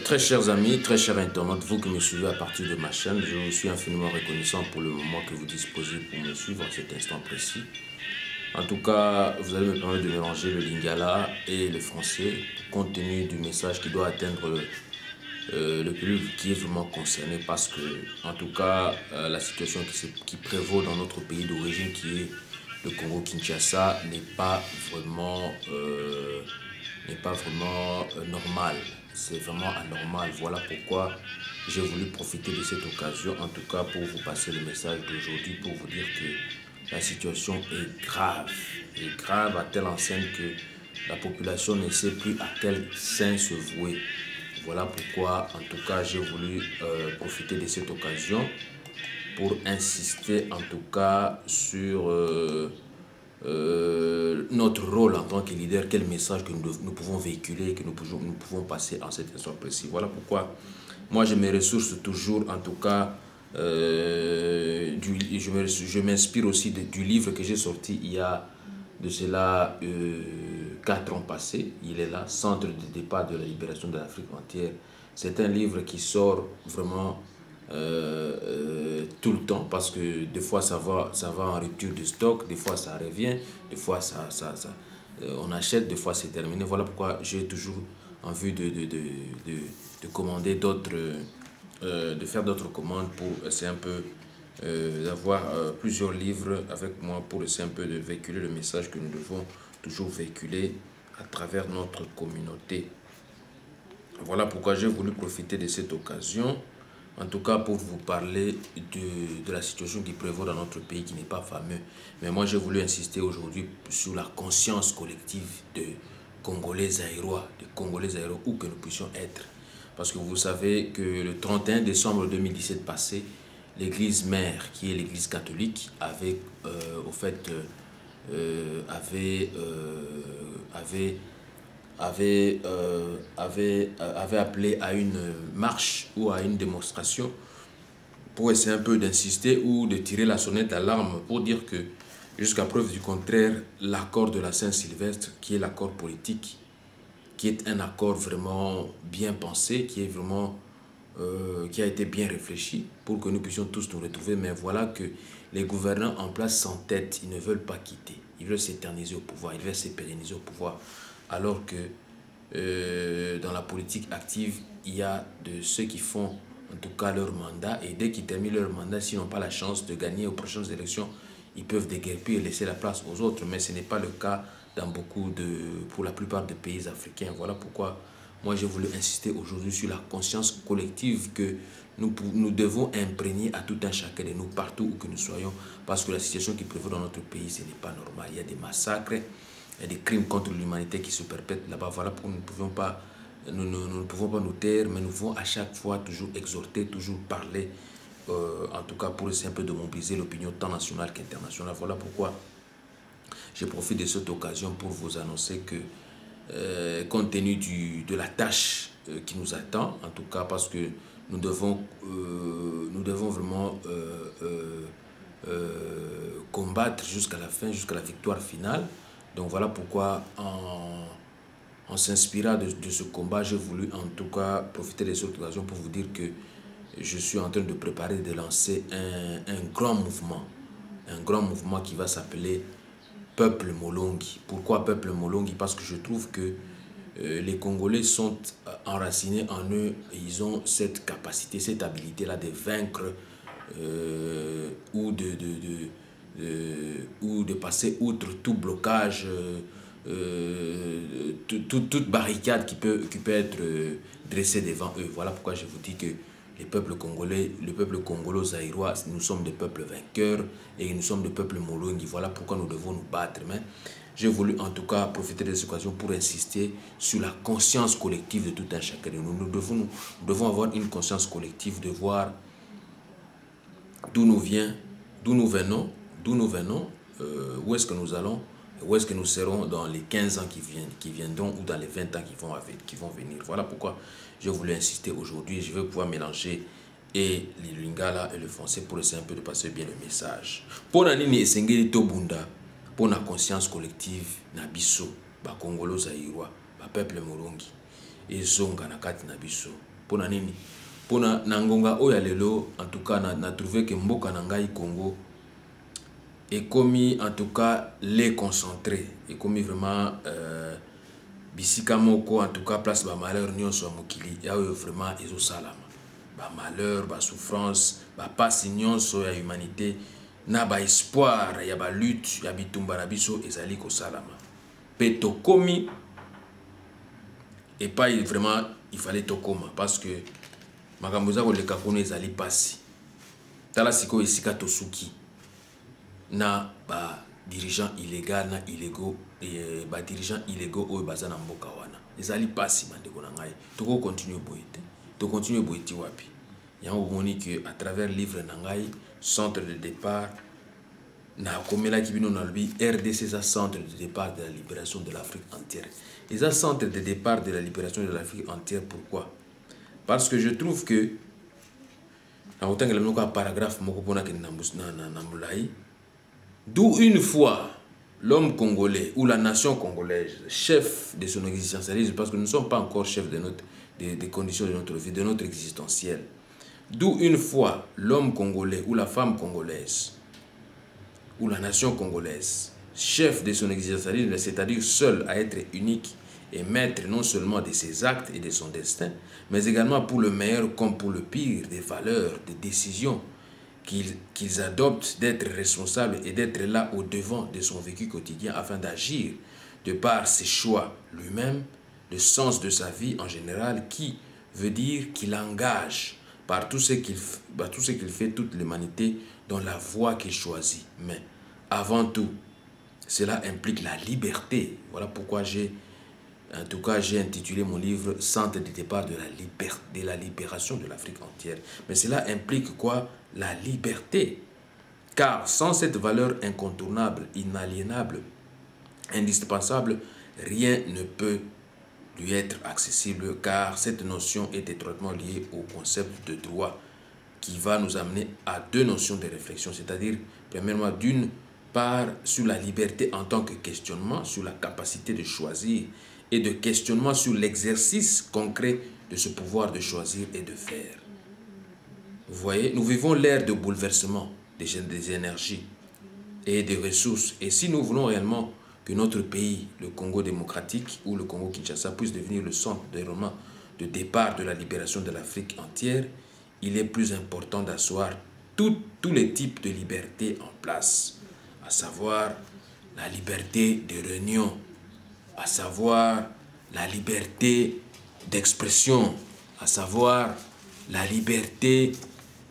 Très chers amis, très chers internautes, vous qui me suivez à partir de ma chaîne, je vous suis infiniment reconnaissant pour le moment que vous disposez pour me suivre à cet instant précis. En tout cas, vous allez me permettre de mélanger le lingala et le français, compte tenu du message qui doit atteindre le public qui est vraiment concerné, parce que, en tout cas, la situation qui prévaut dans notre pays d'origine, qui est le Congo-Kinshasa, n'est pas vraiment normale. C'est vraiment anormal. Voilà pourquoi j'ai voulu profiter de cette occasion, en tout cas pour vous passer le message d'aujourd'hui, pour vous dire que la situation est grave à telle enseigne que la population ne sait plus à quel sein se vouer. Voilà pourquoi, en tout cas, j'ai voulu profiter de cette occasion pour insister, en tout cas, sur notre rôle en tant que leader, quel message que nous pouvons véhiculer, que nous pouvons passer en cet instant précis. Voilà pourquoi moi je me ressource toujours, en tout cas, je m'inspire aussi du livre que j'ai sorti il y a de cela 4 ans passés. Il est là, Centre de départ de la libération de l'Afrique entière. C'est un livre qui sort vraiment tout le temps, parce que des fois ça va en rupture de stock, des fois ça revient, des fois on achète, des fois c'est terminé. Voilà pourquoi j'ai toujours envie de commander d'autres, de faire d'autres commandes pour essayer un peu d'avoir plusieurs livres avec moi, pour essayer un peu de véhiculer le message que nous devons toujours véhiculer à travers notre communauté. Voilà pourquoi j'ai voulu profiter de cette occasion, en tout cas pour vous parler de la situation qui prévaut dans notre pays, qui n'est pas fameux. Mais moi j'ai voulu insister aujourd'hui sur la conscience collective de Congolais zaïrois, de Congolais zaïrois, où que nous puissions être. Parce que vous savez que le 31 décembre 2017 passé, l'église mère, qui est l'église catholique, avait appelé à une marche ou à une démonstration pour essayer un peu d'insister ou de tirer la sonnette d'alarme pour dire que, jusqu'à preuve du contraire, l'accord de la Saint-Sylvestre, qui est l'accord politique, qui est un accord vraiment bien pensé, qui est vraiment qui a été bien réfléchi pour que nous puissions tous nous retrouver, mais voilà que les gouvernants en place s'entêtent, ils ne veulent pas quitter, ils veulent s'éterniser au pouvoir, ils veulent se pérenniser au pouvoir, alors que dans la politique active, il y a de ceux qui font en tout cas leur mandat, et dès qu'ils terminent leur mandat, s'ils n'ont pas la chance de gagner aux prochaines élections, ils peuvent déguerpir et laisser la place aux autres, mais ce n'est pas le cas pour la plupart des pays africains. Voilà pourquoi moi j'ai voulu insister aujourd'hui sur la conscience collective que nous devons imprégner à tout un chacun de nous, partout où que nous soyons, parce que la situation qui prévaut dans notre pays, ce n'est pas normal. Il y a des massacres, il y a des crimes contre l'humanité qui se perpètrent là-bas. Voilà pourquoi nous ne pouvons pas nous taire, mais nous devons à chaque fois toujours exhorter, toujours parler, en tout cas pour essayer un peu de mobiliser l'opinion tant nationale qu'internationale. Voilà pourquoi je profite de cette occasion pour vous annoncer que, compte tenu de la tâche qui nous attend, en tout cas parce que nous devons vraiment combattre jusqu'à la fin, jusqu'à la victoire finale. Donc voilà pourquoi, en s'inspirant de ce combat, j'ai voulu en tout cas profiter de cette occasion pour vous dire que je suis en train de préparer, de lancer un grand mouvement qui va s'appeler Peuple Molongi. Pourquoi Peuple Molongi? Parce que je trouve que les Congolais sont enracinés en eux, et ils ont cette capacité, cette habilité-là de vaincre ou de passer outre tout blocage, toute barricade qui peut être dressée devant eux. Voilà pourquoi je vous dis que les peuples congolais, le peuple congolo-zaïrois, nous sommes des peuples vainqueurs et nous sommes des peuples molongi. Voilà pourquoi nous devons nous battre. Mais j'ai voulu en tout cas profiter de cette occasion pour insister sur la conscience collective de tout un chacun de nous. Nous devons avoir une conscience collective de voir d'où nous venons, où est-ce que nous allons, où est-ce que nous serons dans les 15 ans qui viendront, ou dans les 20 ans qui vont venir. Voilà pourquoi j'ai voulu insister aujourd'hui. Je vais pouvoir mélanger et le lingala et le français pour essayer un peu de passer bien le message. Pour nani esengeli tobunda, pour la conscience collective na biso, ba Congolo zaïrois, ba peuple molongi, et zonga na kati na biso. Pour nini? Pour nangonga oya lelo, en tout cas, na trouvé que mboka nangai Congo est commis, en tout cas, les concentrés. Et commis vraiment bisika moko, en tout cas, place ba malheur nyonso mokili. Ya vraiment ezo salama. Ba malheur, ba souffrance, ba passe nyonso ya humanité. Na ba espoir, ya ba lutte, ya bitumba na biso ezali ko salama. Peto komi et pas vraiment il fallait tokoma parce que makamboza ko leka kono ezali pasi. Tala siko esika tosuki na ba dirigeants illégaux na illégaux et ba dirigeants illégaux o baza na mboka wana. Ezali pasi bandeko na ngai. Toko continuer boyete. To continuer boyeti wapi. Yango moni que à travers livre na ngai centre de départ na komela kibino na lubi RDC ça centre de départ de la libération de l'Afrique entière. Et ça centre de départ de la libération de l'Afrique entière, pourquoi? Parce que je trouve que dans autant que le paragraphe d'où une fois l'homme congolais ou la nation congolaise, chef de son existentialisme, parce que nous ne sommes pas encore chefs de des conditions de notre vie, de notre existentiel. D'où une fois l'homme congolais ou la femme congolaise ou la nation congolaise, chef de son existentialisme, c'est-à-dire seul à être unique et maître non seulement de ses actes et de son destin, mais également pour le meilleur comme pour le pire des valeurs, des décisions qu'ils adoptent, d'être responsables et d'être là au devant de son vécu quotidien afin d'agir de par ses choix lui-même, le sens de sa vie en général, qui veut dire qu'il engage par tout ce qu'il fait toute l'humanité dans la voie qu'il choisit. Mais avant tout, cela implique la liberté. Voilà pourquoi j'ai intitulé mon livre « Centre de départ de la libération de l'Afrique entière ». Mais cela implique quoi? La liberté. Car sans cette valeur incontournable, inaliénable, indispensable, rien ne peut lui être accessible, car cette notion est étroitement liée au concept de droit qui va nous amener à deux notions de réflexion, c'est-à-dire, premièrement, d'une part, sur la liberté en tant que questionnement, sur la capacité de choisir, et de questionnement sur l'exercice concret de ce pouvoir de choisir et de faire. Vous voyez, nous vivons l'ère de bouleversement des énergies et des ressources. Et si nous voulons réellement que notre pays, le Congo démocratique ou le Congo Kinshasa, puisse devenir le centre de départ de la libération de l'Afrique entière, il est plus important d'asseoir tous les types de libertés en place, à savoir la liberté de réunion, à savoir la liberté d'expression, à savoir la liberté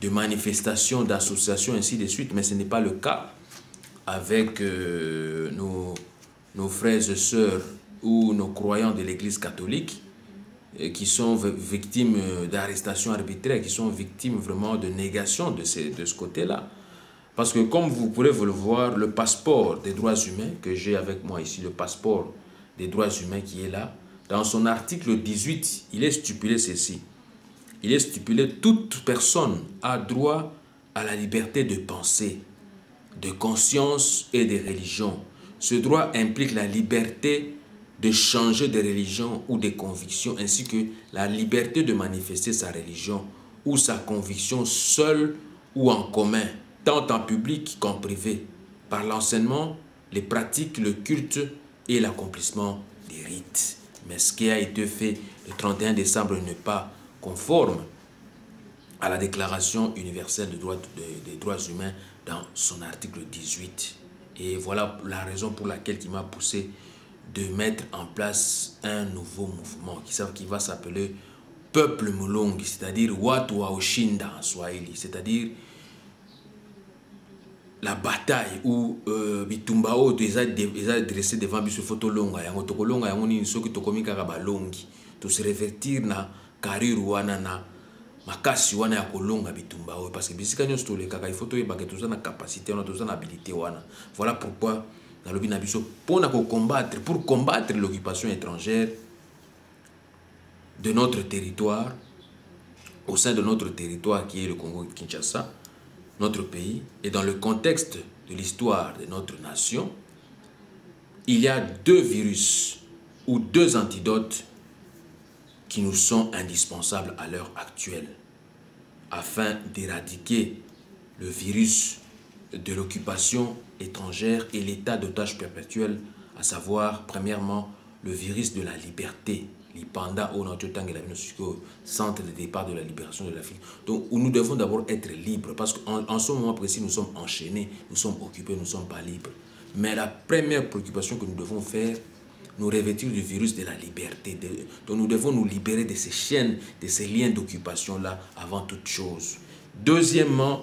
de manifestation, d'association, ainsi de suite. Mais ce n'est pas le cas avec nos frères et sœurs ou nos croyants de l'Église catholique qui sont victimes d'arrestations arbitraires, qui sont victimes vraiment de négation de ce côté-là. Parce que comme vous pourrez vous le voir, le passeport des droits humains que j'ai avec moi ici, le passeport des droits humains qui est là, dans son article 18, il est stipulé ceci. Il est stipulé: toute personne a droit à la liberté de pensée, de conscience et de religion. Ce droit implique la liberté de changer de religion ou de conviction, ainsi que la liberté de manifester sa religion ou sa conviction seule ou en commun, tant en public qu'en privé, par l'enseignement, les pratiques, le culte et l'accomplissement des rites. Mais ce qui a été fait le 31 décembre n'est pas conforme à la Déclaration universelle des droits humains dans son article 18. Et voilà la raison pour laquelle il m'a poussé de mettre en place un nouveau mouvement qui va s'appeler Peuple Mulongi, c'est-à-dire Watu wa Ushinda en Swahili, c'est-à-dire la bataille où Bitumbao déjà dressé devant biso photo longa yango tokolonga yango ni soki tokomi kaka balongi to se revertir na kariru wana na makasi wana ya kolonga Bitumbao, parce que bisika nyonso to le kaka il faut to yeba que tous na capacité on a tous na habilité wana. Voilà pourquoi na lobi na biso pour combattre l'occupation étrangère de notre territoire, au sein de notre territoire qui est le Congo Kinshasa, notre pays, et dans le contexte de l'histoire de notre nation, il y a deux virus ou deux antidotes qui nous sont indispensables à l'heure actuelle afin d'éradiquer le virus de l'occupation étrangère et l'état d'otage perpétuel, à savoir, premièrement, le virus de la liberté, l'Ipanda au centre de départ de la libération de l'Afrique. Donc, où nous devons d'abord être libres, parce qu'en ce moment précis, nous sommes enchaînés, nous sommes occupés, nous ne sommes pas libres. Mais la première préoccupation que nous devons faire, nous revêtir du virus de la liberté. Donc nous devons nous libérer de ces chaînes, de ces liens d'occupation-là avant toute chose. Deuxièmement,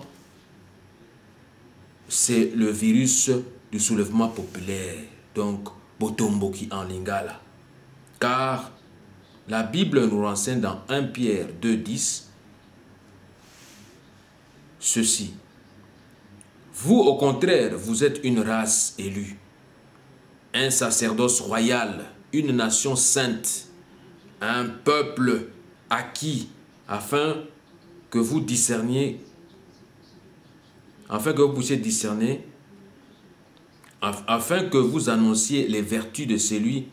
c'est le virus du soulèvement populaire, donc Botomboki en lingala. Car la Bible nous renseigne dans 1 Pierre 2,10 ceci. Vous, au contraire, vous êtes une race élue, un sacerdoce royal, une nation sainte, un peuple acquis, afin que vous discerniez, afin que vous puissiez discerner, afin que vous annonciez les vertus de celui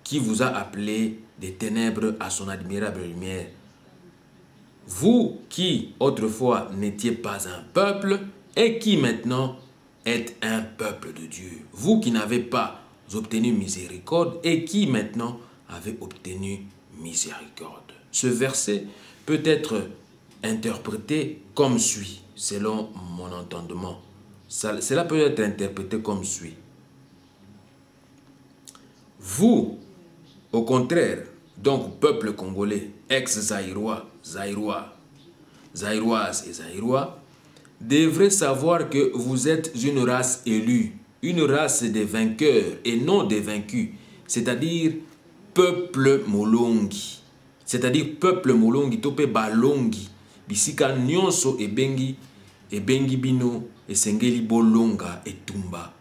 qui vous a appelé des ténèbres à son admirable lumière. Vous qui, autrefois, n'étiez pas un peuple et qui maintenant êtes un peuple de Dieu. Vous qui n'avez pas obtenu miséricorde et qui maintenant avez obtenu miséricorde. Ce verset peut être interprété comme suit, selon mon entendement. Cela peut être interprété comme suit. Vous, au contraire, donc peuple congolais, ex-Zaïrois, Zaïroises et Zaïrois, devrez savoir que vous êtes une race élue, une race des vainqueurs et non des vaincus, c'est-à-dire peuple molongi. C'est-à-dire peuple molongi, tope balongi, bisika nyonso ebengi bino, esengeli bolonga etumba,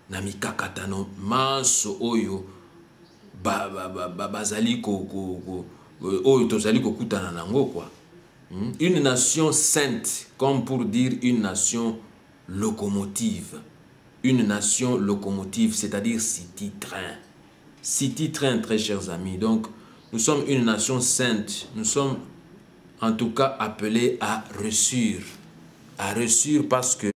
na mikakatano manso oyo, bazali oyo tozali kokutana nango quoi. Une nation sainte, comme pour dire une nation locomotive. Une nation locomotive, c'est-à-dire city-train. City-train, très chers amis. Donc, nous sommes une nation sainte. Nous sommes, en tout cas, appelés à reçur. À reçur parce que